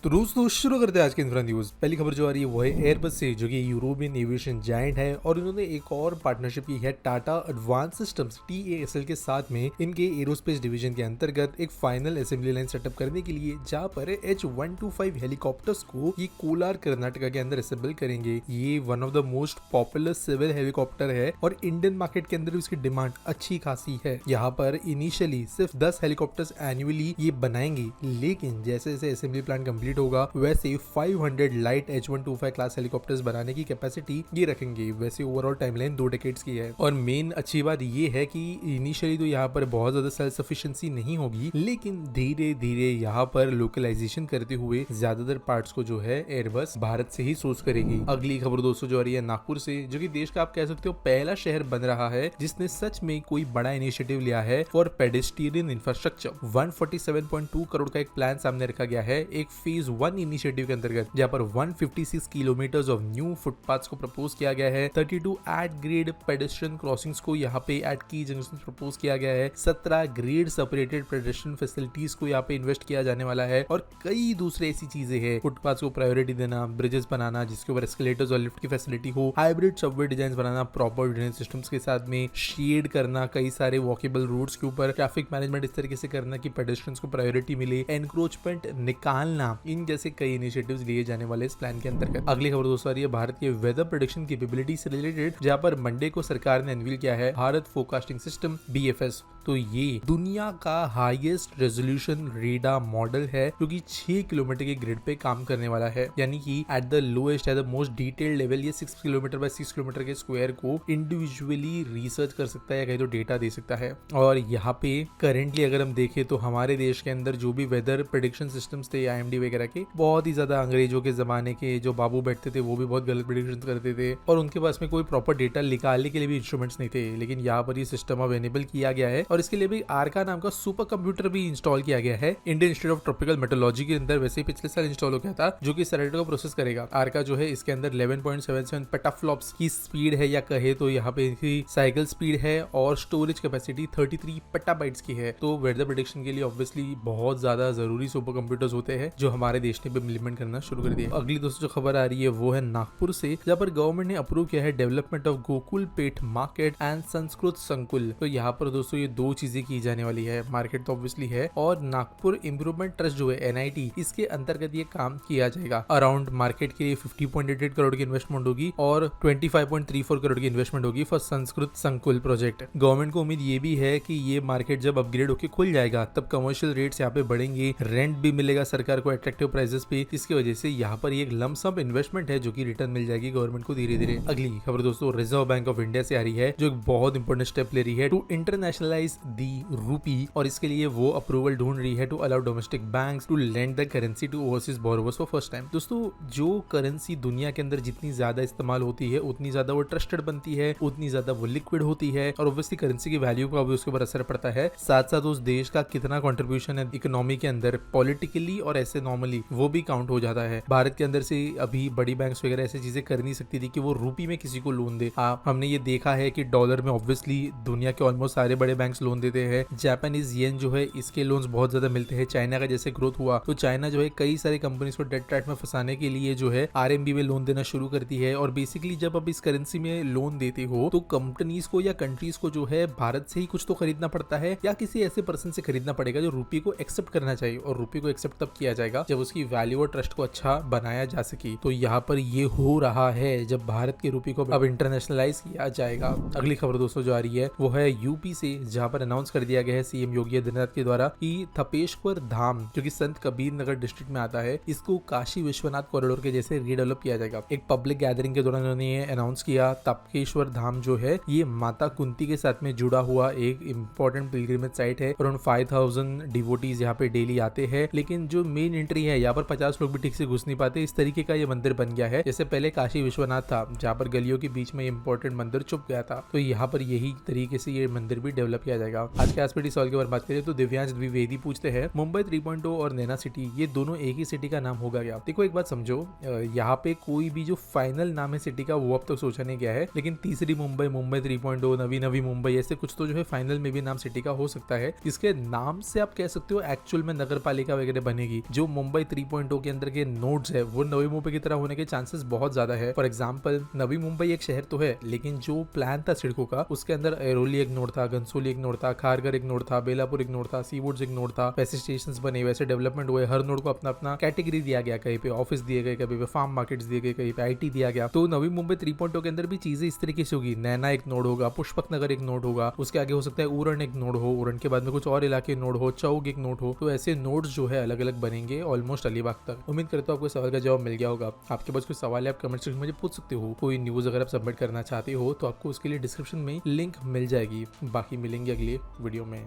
तो दोस्तों शुरू करते हैं आज के इंफ्रा न्यूज। पहली खबर जो आ रही है वो है एयरबस से, जो कि यूरोपियन एविएशन जायंट है और इन्होंने एक और पार्टनरशिप की है टाटा एडवांस सिस्टम्स TASL के साथ में इनके एरोस्पेस डिवीजन के अंतर्गत एक फाइनल असेंबली लाइन सेटअप करने के लिए, जहां पर H125 हेलीकॉप्टर्स को ये कोलार कर्नाटका के अंदर असेंबल करेंगे। ये one of the most popular civil helicopter है और इंडियन मार्केट के अंदर इसकी डिमांड अच्छी खासी है। यहाँ पर इनिशियली सिर्फ 10 हेलीकॉप्टर्स एनुअली ये बनाएंगे, लेकिन जैसे जैसे असेंबली प्लान कंप्लीट होगा वैसे 500 लाइट H125 क्लास हेलीकॉप्टर्स बनाने की कैपेसिटी ये रखेंगे। वैसे ओवरऑल टाइमलाइन 2 डेकेड्स की है और मेन अच्छी बात ये है कि इनिशियली तो यहाँ पर बहुत ज्यादा सेल्फ सफिशिएंसी नहीं होगी, लेकिन धीरे धीरे यहाँ पर लोकलाइजेशन करते हुए ज्यादातर पार्ट्स को जो है एयरबस भारत से ही सोर्स करेगी। अगली खबर दोस्तों जो आ रही है नागपुर से, जो कि देश का आप कह सकते हो पहला शहर बन रहा है जिसने सच में कोई बड़ा इनिशिएटिव लिया है फॉर पेडेस्ट्रियन इंफ्रास्ट्रक्चर। 147.2 करोड़ का एक प्लान सामने रखा गया है एक फेज 1 इनिशिएटिव के अंतर्गत, जहां पर 156 किलोमीटर ऑफ न्यू फुटपाथ्स को प्रपोज किया गया है। 32 एट ग्रेड पेडेस्ट्रियन क्रॉसिंग्स को यहाँ पे एट की जंक्शन प्रपोज किया गया है। 17 ग्रेड सेपरेटेड पेडेस्ट्रियन फैसिलिटीज को यहाँ पे इन्वेस्ट किया जाने वाला है और कई दूसरे ऐसी चीजें हैं। फुटपाथ्स को प्रायोरिटी देना, ब्रिजेस बनाना जिसके ऊपर एस्केलेटर्स और लिफ्ट की फैसिलिटी हो, हाइब्रिड सबवे डिजाइन बनाना, प्रॉपर ड्रेनेज सिस्टम्स के साथ में शेड करना, कई सारे वॉकेबल रूट्स के ऊपर ट्रैफिक मैनेजमेंट इस तरीके से करना कि पेडेस्ट्रियंस को प्रायोरिटी मिले, एनक्रोचमेंट निकालना, इन जैसे कई इनिशिएटिव्स लिए जाने वाले इस प्लान के अंतर्गत। अगली खबर दोस्तों आ रही है भारत के वेदर प्रेडिक्शन कैपेबिलिटी से रिलेटेड, जहां पर मंडे को सरकार ने अनवील किया है भारत फोरकास्टिंग सिस्टम BFS। तो ये दुनिया का हाईएस्ट रेजोल्यूशन रेडार मॉडल है जो कि 6 किलोमीटर के ग्रिड पे काम करने वाला है, यानी कि at the lowest at the most detailed level ये 6 किलोमीटर बाय 6 किलोमीटर के स्क्वायर को इंडिविजुअली रिसर्च कर सकता है या कहीं तो डेटा दे सकता है। और यहाँ पे करेंटली अगर हम देखें तो हमारे देश के अंदर जो भी वेदर प्रेडिक्शन सिस्टम्स थे IMD वगैरह के, बहुत ही ज्यादा अंग्रेजों के जमाने के जो बाबू बैठते थे वो भी बहुत गलत प्रेडिक्शन करते थे और उनके पास में कोई प्रॉपर डेटा निकालने के लिए भी इंस्ट्रूमेंट्स नहीं थे। लेकिन यहाँ पर ये सिस्टम अब एनेबल किया गया है और इसके लिए भी आर्का नाम का सुपर कंप्यूटर भी इंस्टॉल किया गया है Indian institute of tropical metrology के अंदर। वैसे पिछले साल इंस्टॉल हो गया था, जो कि सैटेलाइट को प्रोसेस करेगा। आर्का जो है इसके अंदर 11.77 पेटाफ्लॉप्स की स्पीड है, या कहे तो यहाँ पे इनकी साइकिल स्पीड है और स्टोरेज कैपेसिटी 33 पेटाबाइट्स की है। तो वेदर प्रेडिक्शन के लिए ऑब्वियसली बहुत ज्यादा जरूरी सुपर कंप्यूटर्स होते हैं जो हमारे देश ने भी इम्प्लीमेंट करना शुरू कर दिया। अगली दोस्तों जो खबर आ रही है वो है नागपुर से, जहाँ पर गवर्नमेंट ने अप्रूव किया है development of Gokul pet market and Sanskrit संकुल। तो यहाँ पर दोस्तों ये दो चीजें की जाने वाली है। मार्केट तो ऑब्वियसली है और नागपुर इम्प्रूवमेंट ट्रस्ट जो है NIT, इसके अंतर्गत ये काम किया जाएगा। अराउंड मार्केट के लिए 50.88 करोड़ की इन्वेस्टमेंट होगी और 25.34 करोड़ की इन्वेस्टमेंट होगी फॉर संस्कृत संकुल प्रोजेक्ट। गवर्नमेंट को उम्मीद ये भी है कि ये मार्केट जब अपग्रेड होकर खुल जाएगा तब कमर्शियल रेट्स यहाँ पे बढ़ेंगे, रेंट भी मिलेगा सरकार को अट्रैक्टिव प्राइसेस पे, इसकी वजह से यहाँ पर एक लमसम इन्वेस्टमेंट है जो कि रिटर्न मिल जाएगी गवर्नमेंट को धीरे धीरे। अगली खबर दोस्तों रिजर्व बैंक ऑफ इंडिया से आ रही है, जो एक बहुत इंपॉर्टेंट स्टेप ले रही है टू इंटरनेशनलाइज दी रूपी, और इसके लिए वो अप्रूवल ढूंढ रही है to allow domestic banks to lend the currency to overseas borrowers for first time. दोस्तों जो करेंसी दुनिया के अंदर जितनी ज्यादा इस्तेमाल होती है उतनी ज्यादा वो ट्रस्टेड बनती है, उतनी ज्यादा वो लिक्विड होती है और ऑब्वियसली करेंसी की वैल्यू का भी उसके ऊपर असर पड़ता है। साथ साथ उस देश का कितना कंट्रीब्यूशन है इकोनॉमी के अंदर पॉलिटिकली और ऐसे नॉर्मली वो भी काउंट हो जाता है। भारत के अंदर से अभी बड़ी बैंक्स वगैरह ऐसी चीजें कर नहीं सकती थी कि वो रूपी में किसी को लोन दे। हमने ये देखा है कि डॉलर में ऑब्वियसली दुनिया के ऑलमोस्ट सारे बड़े बैंक्स लोन देते हैं। जापानीज येन जो है इसके लोन्स बहुत ज्यादा मिलते हैं। चाइना का जैसे ग्रोथ हुआ तो चाइना जो है कई सारी कंपनीज को डेट ट्रैप में फंसाने के लिए जो है RMB में लोन देना शुरू करती है। और बेसिकली जब अब इस करेंसी में लोन देते हो तो कंपनीज को या कंट्रीज को जो है भारत से ही कुछ तो खरीदना पड़ता है या किसी ऐसे पर्सन से खरीदना पड़ेगा जो रूपी को एक्सेप्ट करना चाहिए। और रूपी को एक्सेप्ट तब किया जाएगा जब उसकी वैल्यू और ट्रस्ट को अच्छा बनाया जा सके। तो यहाँ पर ये हो रहा है जब भारत के रूपी को अब इंटरनेशनलाइज किया जाएगा। अगली खबर दोस्तों जो आ रही है वो है यूपी से, जहाँ पर अनाउंस कर दिया गया है CM योगी आदित्यनाथ के द्वारा कि थपेश्वर धाम जो कि संत कबीर नगर डिस्ट्रिक्ट में आता है, इसको काशी विश्वनाथ कॉरिडोर के जैसे रीडेवलप किया जाएगा। एक पब्लिक गैदरिंग के दौरान उन्होंने ये अनाउंस किया। तपेश्वर धाम जो है ये माता कुंती के साथ में जुड़ा हुआ एक इम्पोर्टेंट पिलग्रिमेज साइट है। अराउंड 5000 डिवोटीज यहाँ पे डेली आते हैं, लेकिन जो मेन एंट्री है यहाँ पर 50 लोग भी ठीक से घुस नहीं पाते। इस तरीके का ये मंदिर बन गया है जैसे पहले काशी विश्वनाथ था, जहाँ पर गलियों के बीच में इंपॉर्टेंट मंदिर छुप गया था। तो यहाँ पर यही तरीके से ये मंदिर भी डेवलप किया जाएगा। आज के एसपीटी सवाल के बारे में बात करें तो दिव्यांश द्विवेदी पूछते हैं मुंबई 3.0 और नैना सिटी ये दोनों एक ही सिटी का नाम होगा क्या? देखो एक बात समझो, यहाँ पे कोई भी जो फाइनल नाम है सिटी का वो अब तक सोचा नहीं गया है, लेकिन तीसरी मुंबई, मुंबई 3.0, नवी नवी मुंबई, ऐसे कुछ तो जो है फाइनल में भी नाम सिटी का हो सकता है। इसके नाम से आप कह सकते हो एक्चुअल में नगर पालिका वगैरह बनेगी। जो मुंबई 3.0 के अंदर के नोड्स है वो नवी मुंबई की तरह होने के चांसेस बहुत ज्यादा है। फॉर एग्जाम्पल नवी मुंबई एक शहर तो है, लेकिन जो प्लान था सिडको का उसके अंदर ऐरोली एक नोड था, घनसोली एक नोड था, खारघर एक नोड था, बेलापुर एक नोड था, सीवुड्स एक नोड था। वैसे स्टेशन बने, वैसे डेवलपमेंट हुए, हर नोड को अपना अपना कैटेगरी दिया गया, कहीं पे ऑफिस दिए गए, कहीं पे फार्म मार्केट्स दिए गए, कहीं पे आईटी दिया गया। तो नवी मुंबई 3.0 के अंदर भी चीजें इस तरीके से होगी। नैना एक नोड होगा, पुष्पक नगर एक नोड होगा, उसके आगे हो सकता है उरण एक नोड हो, उरण के बाद में कुछ और इलाके नोड हो, चौक एक नोड हो। तो ऐसे नोड्स जो है अलग अलग बनेंगे ऑलमोस्ट अलीबाग तक। उम्मीद करता हूँ आपको सवाल का जवाब मिल गया होगा। आपके पास कोई सवाल है आप कमेंट सेक्शन में मुझे पूछ सकते हो। कोई न्यूज अगर आप सबमिट करना चाहते हो तो आपको उसके लिए डिस्क्रिप्शन में लिंक मिल जाएगी। बाकी मिलेंगे अगले वीडियो में।